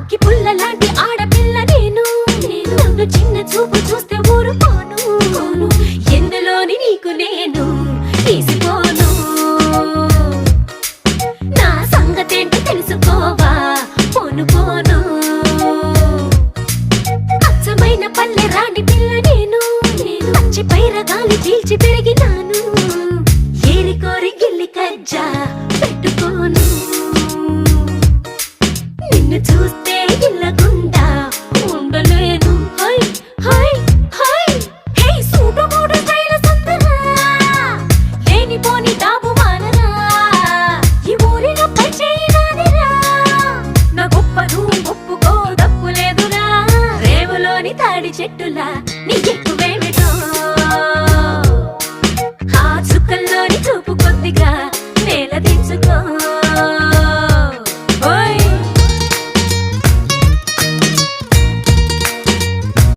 అగ్గి పుల్ల లాంటి ఆడపిల్ల నేను నన్ను చిన్న చూపు చూస్తే ఊరుకోను ఎందులోని నీకు నేను తీసిపోను నా సంగతేంటి తెలుసుకోవా పోను పోను అచ్చమైన పల్లె రాణి పిల్ల నేను పచ్చి పైరగాలి చీల్చి పెరిగినాను ఏరి కోరి గిల్లి కజ్జా పెట్టుకోను నిన్ను చూస్తే ఇల్లగుండా ఉండలేను హై హై హై హే సూటు మూడు స్టైల్ సుందరా లేనిపోని డాబు మానరా ఈ ఊరిలో పై చేయనాదిరా నా గొప్పను ఒప్పుకో తప్పు లేదురా రేవులోని తాడి చెట్టులా